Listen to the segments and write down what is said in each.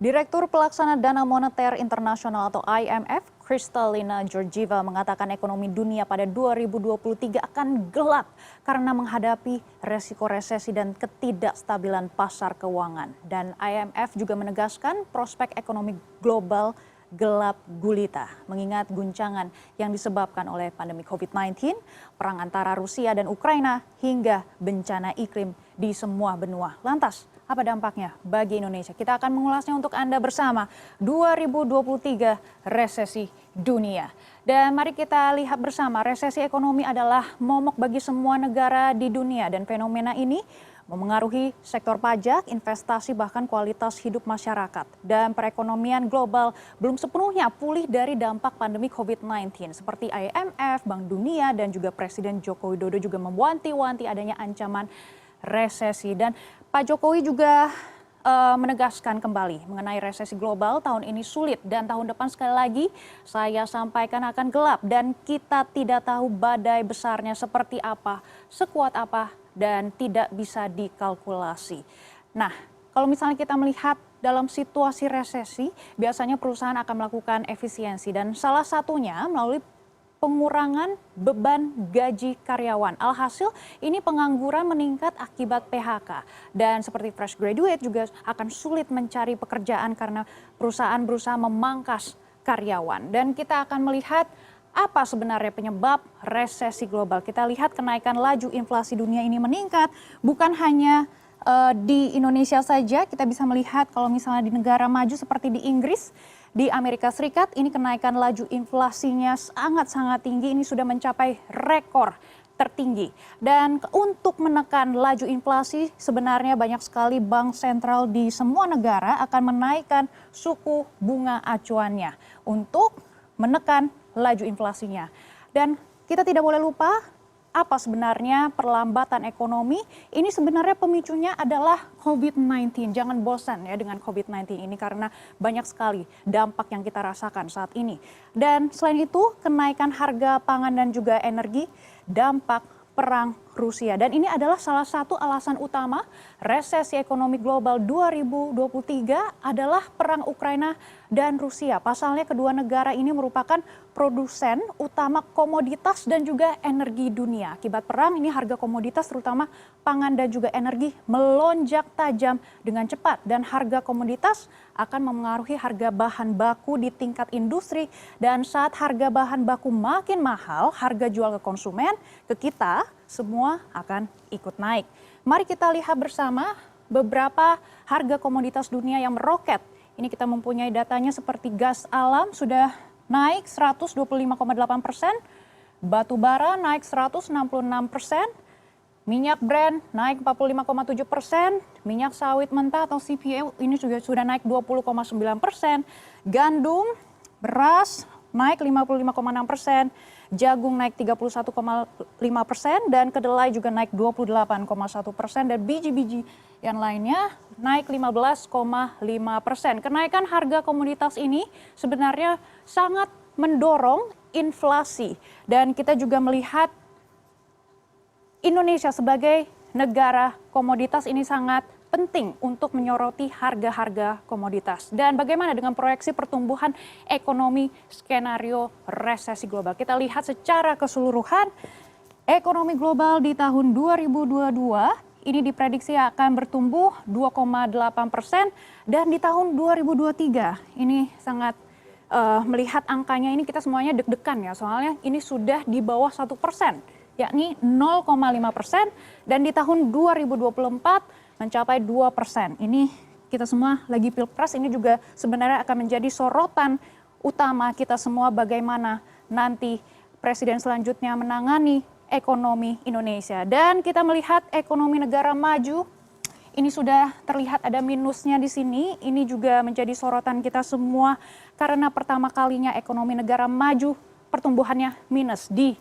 Direktur Pelaksana Dana Moneter Internasional atau IMF, Kristalina Georgieva mengatakan ekonomi dunia pada 2023 akan gelap karena menghadapi resiko resesi dan ketidakstabilan pasar keuangan. Dan IMF juga menegaskan prospek ekonomi global gelap gulita, mengingat guncangan yang disebabkan oleh pandemi COVID-19, perang antara Rusia dan Ukraina, hingga bencana iklim di semua benua. Lantas, apa dampaknya bagi Indonesia? Kita akan mengulasnya untuk Anda bersama 2023 resesi dunia. Dan mari kita lihat bersama, resesi ekonomi adalah momok bagi semua negara di dunia dan fenomena ini memengaruhi sektor pajak, investasi, bahkan kualitas hidup masyarakat. Dan perekonomian global belum sepenuhnya pulih dari dampak pandemi COVID-19. Seperti IMF, Bank Dunia, dan juga Presiden Joko Widodo juga mewanti-wanti adanya ancaman resesi. Dan Pak Jokowi juga menegaskan kembali mengenai resesi global tahun ini sulit dan tahun depan sekali lagi saya sampaikan akan gelap dan kita tidak tahu badai besarnya seperti apa, sekuat apa dan tidak bisa dikalkulasi. Nah, kalau misalnya kita melihat dalam situasi resesi, biasanya perusahaan akan melakukan efisiensi dan salah satunya melalui pengurangan beban gaji karyawan. Alhasil ini pengangguran meningkat akibat PHK. Dan seperti fresh graduate juga akan sulit mencari pekerjaan karena perusahaan berusaha memangkas karyawan. Dan kita akan melihat apa sebenarnya penyebab resesi global. Kita lihat kenaikan laju inflasi dunia ini meningkat, bukan hanya di Indonesia saja, kita bisa melihat kalau misalnya di negara maju seperti di Inggris, di Amerika Serikat ini kenaikan laju inflasinya sangat-sangat tinggi, ini sudah mencapai rekor tertinggi. Dan untuk menekan laju inflasi sebenarnya banyak sekali bank sentral di semua negara akan menaikkan suku bunga acuannya untuk menekan laju inflasinya. Dan kita tidak boleh lupa apa sebenarnya perlambatan ekonomi. Ini sebenarnya pemicunya adalah COVID-19. Jangan bosan ya dengan COVID-19 ini karena banyak sekali dampak yang kita rasakan saat ini. Dan selain itu kenaikan harga pangan dan juga energi, dampak perang Rusia. Dan ini adalah salah satu alasan utama resesi ekonomi global 2023 adalah perang Ukraina dan Rusia. Pasalnya kedua negara ini merupakan produsen utama komoditas dan juga energi dunia. Akibat perang ini harga komoditas terutama pangan dan juga energi melonjak tajam dengan cepat. Dan harga komoditas akan memengaruhi harga bahan baku di tingkat industri. Dan saat harga bahan baku makin mahal, harga jual ke konsumen, ke kita, semua akan ikut naik. Mari kita lihat bersama beberapa harga komoditas dunia yang meroket. Ini kita mempunyai datanya seperti gas alam sudah naik 125,8%, batu bara naik 166%, minyak Brent naik 45,7%, minyak sawit mentah atau CPO ini juga sudah naik 20,9%, gandum, beras naik 55,6%, jagung naik 31,5% dan kedelai juga naik 28,1% dan biji-biji yang lainnya naik 15,5%. Kenaikan harga komoditas ini sebenarnya sangat mendorong inflasi dan kita juga melihat Indonesia sebagai negara komoditas ini sangat penting untuk menyoroti harga-harga komoditas. Dan bagaimana dengan proyeksi pertumbuhan ekonomi skenario resesi global? Kita lihat secara keseluruhan ekonomi global di tahun 2022 ini diprediksi akan bertumbuh 2,8% dan di tahun 2023 ini sangat melihat angkanya ini kita semuanya deg-degan ya, soalnya ini sudah di bawah 1%, yakni 0,5% dan di tahun 2024 mencapai 2%. Ini kita semua lagi pilpres, ini juga sebenarnya akan menjadi sorotan utama kita semua bagaimana nanti presiden selanjutnya menangani ekonomi Indonesia. Dan kita melihat ekonomi negara maju, ini sudah terlihat ada minusnya di sini. Ini juga menjadi sorotan kita semua karena pertama kalinya ekonomi negara maju pertumbuhannya minus di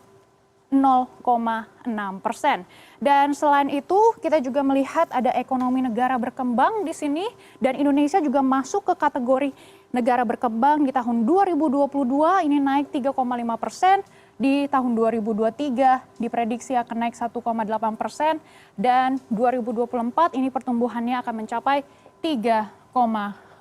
0,6%. Dan selain itu kita juga melihat ada ekonomi negara berkembang di sini dan Indonesia juga masuk ke kategori negara berkembang di tahun 2022 ini naik 3,5%, di tahun 2023 diprediksi akan naik 1,8% dan 2024 ini pertumbuhannya akan mencapai 3,4%.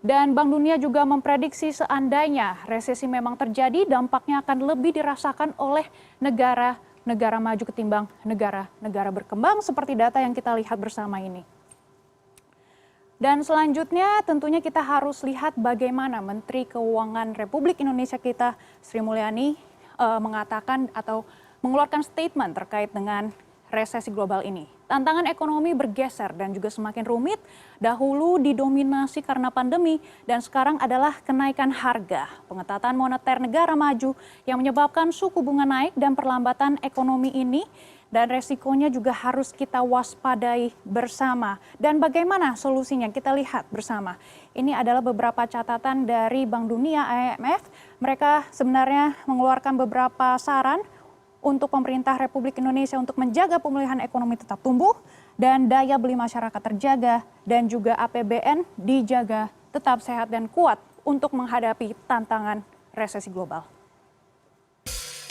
Dan Bank Dunia juga memprediksi seandainya resesi memang terjadi, dampaknya akan lebih dirasakan oleh negara maju ketimbang negara-negara berkembang seperti data yang kita lihat bersama ini. Dan selanjutnya tentunya kita harus lihat bagaimana Menteri Keuangan Republik Indonesia kita, Sri Mulyani, mengatakan atau mengeluarkan statement terkait dengan resesi global ini. Tantangan ekonomi bergeser dan juga semakin rumit. Dahulu didominasi karena pandemi dan sekarang adalah kenaikan harga, pengetatan moneter negara maju yang menyebabkan suku bunga naik dan perlambatan ekonomi ini. Dan resikonya juga harus kita waspadai bersama. Dan bagaimana solusinya? Kita lihat bersama. Ini adalah beberapa catatan dari Bank Dunia, IMF. Mereka sebenarnya mengeluarkan beberapa saran untuk pemerintah Republik Indonesia untuk menjaga pemulihan ekonomi tetap tumbuh dan daya beli masyarakat terjaga dan juga APBN dijaga tetap sehat dan kuat untuk menghadapi tantangan resesi global.